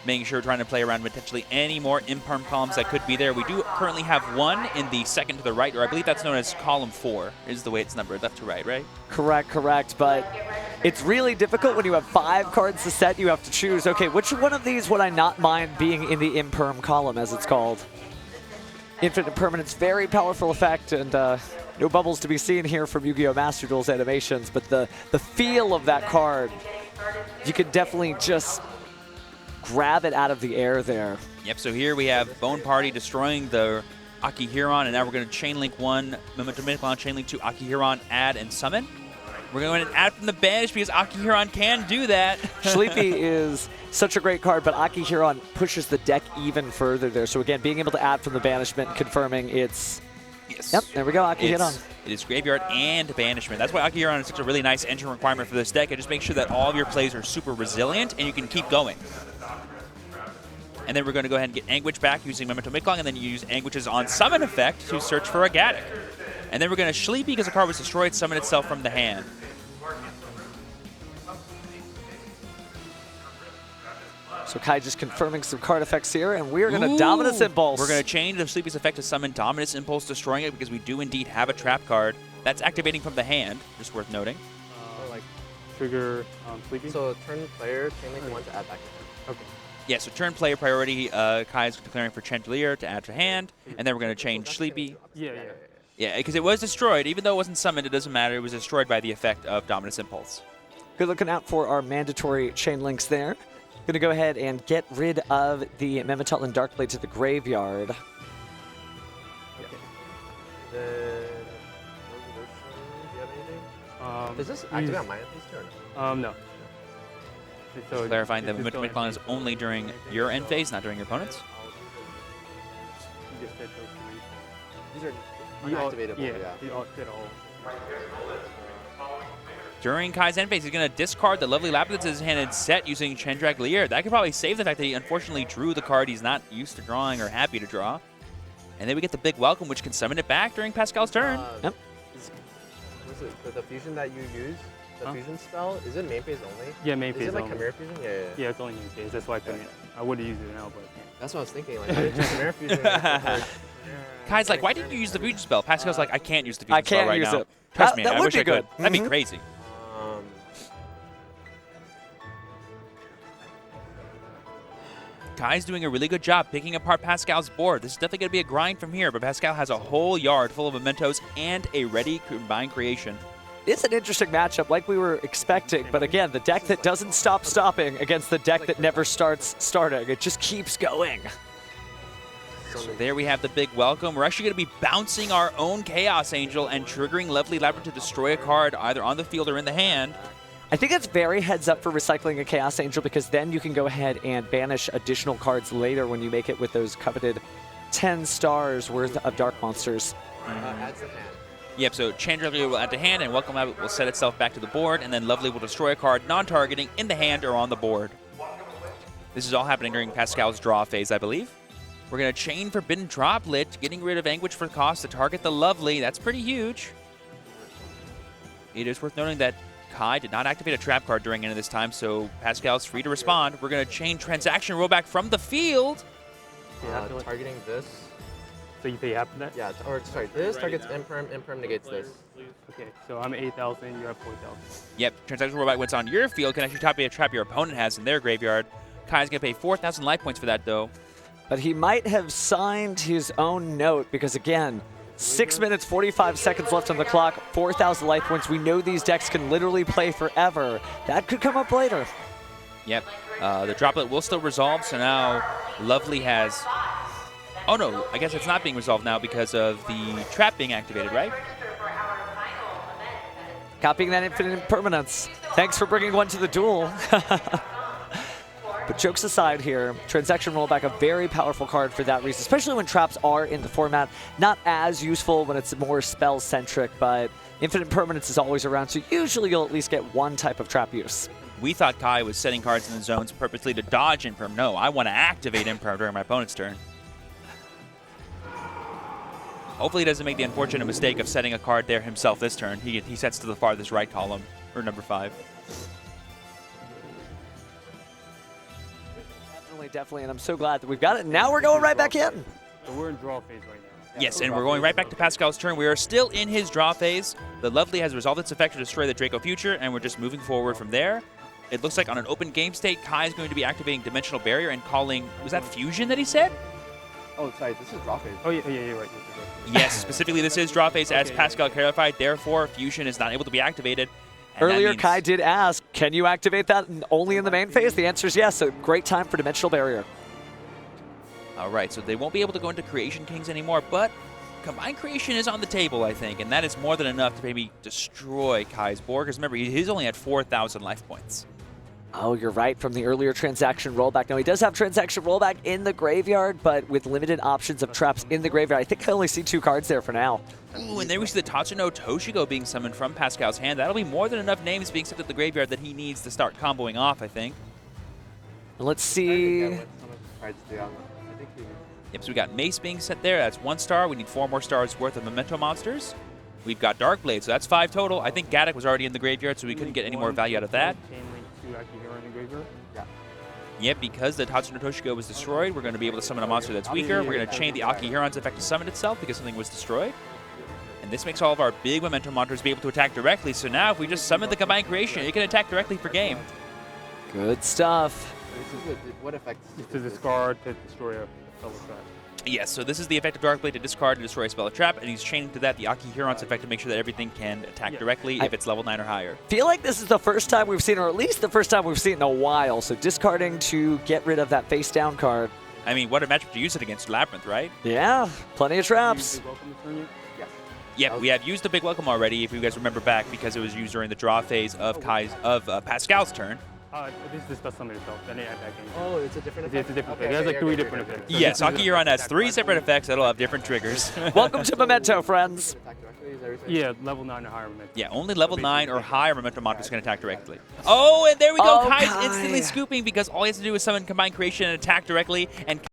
Making sure we're trying to play around potentially any more Imperm columns that could be there. We do currently have one in the second to the right, or I believe that's known as column 4, is the way it's numbered, left to right, right? Correct. But it's really difficult when you have 5 cards to set. You have to choose, okay, which one of these would I not mind being in the Imperm column, as it's called? Infinite Impermanence, very powerful effect, and No bubbles to be seen here from Yu-Gi-Oh! Master Duel's animations, but the feel of that card, you could definitely just grab it out of the air there. Yep, so here we have Bone Party destroying the Akihiron, and now we're going to chain link one Memento Michelon, chain link two Akihiron, add and summon. We're going to go ahead and add from the bench because Akihiron can do that. Sleepy is such a great card, but Akihiron pushes the deck even further there. So again, being able to add from the banishment, confirming it's... Yes. Yep, there we go, Akihiron. It is graveyard and banishment. That's why Akihiron is such a really nice engine requirement for this deck. It just makes sure that all of your plays are super resilient and you can keep going. And then we're going to go ahead and get Anguish back using Memento Michelon, and then you use Anguish's on summon effect to search for a Gaddock. And then we're going to Sleepy because the card was destroyed, summon itself from the hand. So Kai just confirming some card effects here, and we're going to Dominus Impulse. We're going to change the Sleepy's effect to summon Dominus Impulse, destroying it because we do indeed have a trap card. That's activating from the hand, just worth noting. Like Trigger Sleepy. so, turn player chain link one to add back to hand. Okay. Yeah, so turn player priority, Kai is declaring for Chandelier to add to hand, and then we're going to change Sleepy. Yeah. Yeah, because it was destroyed. Even though it wasn't summoned, it doesn't matter. It was destroyed by the effect of Dominus Impulse. Good looking out for our mandatory chain links there. Going to go ahead and get rid of the Memetalon Darkblade to the graveyard. Okay. Then, do you have anything? Does this activate on my end, please, turn? No. So Clarifying that it's Memento still Michelon is only during your end phase, not during your opponent's. You just get those three. These are You all- unactivatable, yeah. You all get all. During Kai's end phase, he's going to discard the lovely Labrynth to his hand and set using Chandelier. That could probably save the fact that he unfortunately drew the card he's not used to drawing or happy to draw. And then we get the big welcome, which can summon it back during Pascal's turn. Yep. What's it? The fusion that you use, the fusion spell, is it main phase only? Yeah, main Is phase it like only. Chimera fusion? Yeah. Yeah, it's only main phase. That's why I couldn't. I would have used it now, but That's what I was thinking. Like, why did you Chimera fusion? Kai's like, why didn't you use the fusion spell? Pascal's like, I can't use the fusion I spell can't right use now. it. Trust me, That I would wish be I could. good. That'd be crazy. Kai's doing a really good job picking apart Pascal's board. This is definitely going to be a grind from here, but Pascal has a whole yard full of mementos and a ready combined creation. It's an interesting matchup like we were expecting, but again, the deck that doesn't stop stopping against the deck that never starts starting. It just keeps going. So there we have the big welcome. We're actually going to be bouncing our own Chaos Angel and triggering Lovely Labrynth to destroy a card either on the field or in the hand. I think it's very heads up for recycling a Chaos Angel because then you can go ahead and banish additional cards later when you make it with those coveted 10 stars worth of Dark Monsters. Adds the hand. Yep, so Chandelier will add to hand and Welcome Labrynth will set itself back to the board, and then Lovely will destroy a card non-targeting in the hand or on the board. This is all happening during Pascal's draw phase, I believe. We're going to chain Forbidden Droplet, getting rid of Anguish for cost to target the Lovely. That's pretty huge. It is worth noting that Kai did not activate a trap card during any of this time, so Pascal's free to respond. We're going to chain Transaction Rollback from the field. Targeting this. so you pay half of that. Yeah, or sorry, this targets Imperm, Imperm negates this. Okay, so I'm 8,000. You're at 4,000. Yep, Transaction Rollback, when it's on your field, can actually top a trap your opponent has in their graveyard. Kai's going to pay 4,000 life points for that, though. But he might have signed his own note because, again, 6 minutes, 45 seconds left on the clock, 4,000 life points. We know these decks can literally play forever. That could come up later. Yep, the Droplet will still resolve, so now Lovely has... Oh, no, I guess it's not being resolved now because of the trap being activated, right? Copying that infinite impermanence. Thanks for bringing one to the duel. But jokes aside here, Transaction Rollback, a very powerful card for that reason, especially when traps are in the format. Not as useful when it's more spell-centric, but infinite impermanence is always around, so usually you'll at least get one type of trap use. We thought Kai was setting cards in the zones purposely to dodge Imperm. No, I want to activate Imperm during my opponent's turn. Hopefully he doesn't make the unfortunate mistake of setting a card there himself this turn. He sets to the farthest right column, or number 5. Definitely, and I'm so glad that we've got it. Now we're going right back in. So we're in draw phase right now. Yes, and we're going right back to Pascal's turn. We are still in his draw phase. The Lovely has resolved its effect to destroy the Draco Future, and we're just moving forward from there. It looks like on an open game state, Kai is going to be activating Dimensional Barrier and calling... Was that Fusion that he said? Oh, sorry, this is draw phase. Oh, yeah, you're right. Yes, specifically this is draw phase as Okay, Pascal clarified. Therefore, Fusion is not able to be activated. and that Earlier, means- Kai did ask, can you activate that only in the main phase? The answer is yes. A great time for Dimensional Barrier. All right, so they won't be able to go into Creation Kings anymore, but Combined Creation is on the table, I think, and that is more than enough to maybe destroy Kai's board. Because remember, he's only at 4,000 life points. Oh, you're right, from the earlier transaction rollback. Now, he does have transaction rollback in the graveyard, but with limited options of traps in the graveyard. I think I only see 2 cards there for now. Ooh, and there we see the Tatsuno Toshigo being summoned from Pascal's hand. That'll be more than enough names being sent to the graveyard that he needs to start comboing off, I think. Let's I see. think what some of the cards do. I think he. Yep, so we got Mace being set there. That's 1 star. We need 4 more stars worth of Memento monsters. We've got Darkblade, so that's 5 total. I think Gaddock was already in the graveyard, so we couldn't get any more value out of that. Chain link to Akihiro in the graveyard. Yeah. Yep, because the Tatsuno Toshigo was destroyed, we're going to be able to summon a monster that's weaker. We're going to chain the Akihiron's effect to summon itself because something was destroyed. And this makes all of our big Memento monsters be able to attack directly. So now if we just summon the Combined Creation, it can attack directly for game. Good stuff. This is what effect? It's to discard to destroy a fellow trap. Yes, so this is the effect of Darkblade to discard and destroy a spell or trap, and he's chaining to that the Akihiron's effect to make sure that everything can attack directly if it's level 9 or higher. Feel like this is the first time we've seen, or at least the first time we've seen in a while. So discarding to get rid of that face down card. I mean, what a matchup to use it against Labrynth, right? Yeah, plenty of traps. Welcome to turn it. Yes. Yep, we have used the Big Welcome already, if you guys remember back, because it was used during the draw phase of Pascal's turn. This does summon itself. Then it attack game. Oh, it's a different effect. It's a different Okay, effect. It has like okay, 3 okay, different okay, effects. okay. Yes, Akihiron has 3 separate effects that'll have different triggers. Welcome to Memento, friends. Attack directly, is everything? Yeah, level 9 or higher. Memento. Yeah, only level 9 or higher Memento monsters can attack directly. Oh, and there we go. Oh, Kai's Kai. instantly scooping because all he has to do is summon Combined Creation and attack directly, and